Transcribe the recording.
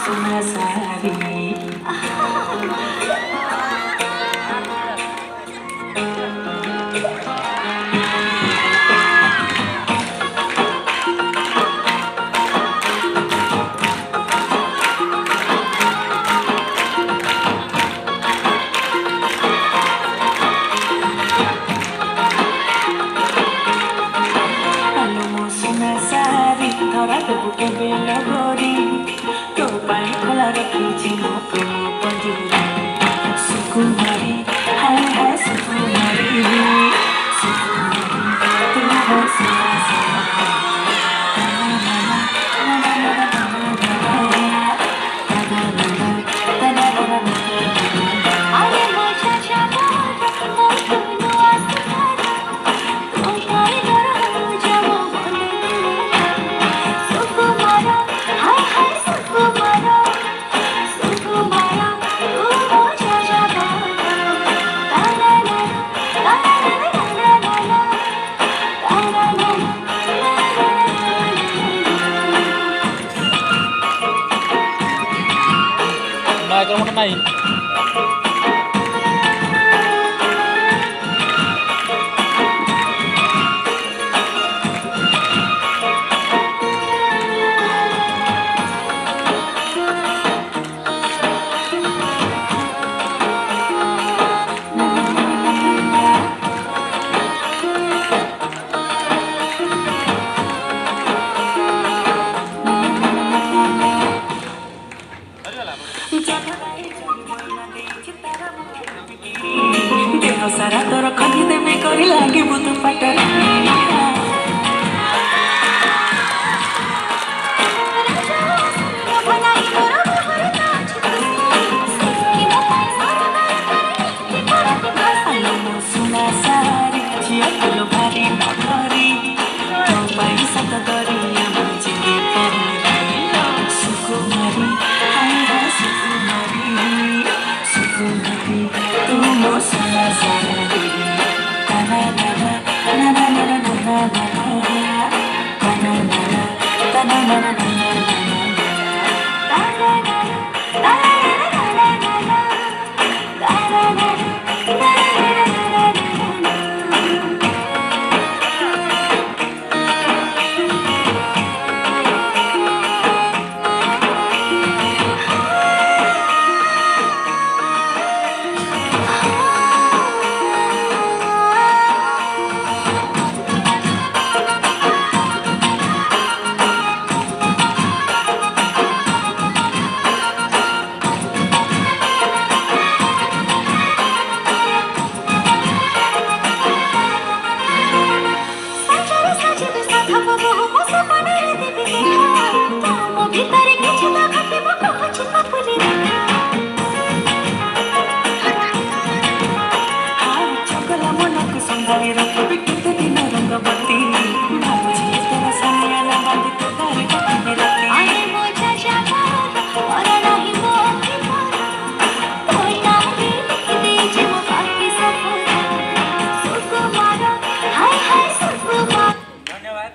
सुना सारी धरा देबू केबे लगोरी तो पाई खोला रखी मो प्रेम पंजूरी सुकुमारी हाय हाय सुकुमारी सुकुमारी तू हो सुना सारी Naik naik. देह सारा तोर खनी देवी करी लागे बुत पटरा सुना सारी झिया फुल भारी नगरी तो पाई सत दरिया मझे पहरी सुकुमारी हाय हाय सुकुमारी सुकुमारी तू मो सुना सारी तना तना तना तना तना तना तना तना तना Dari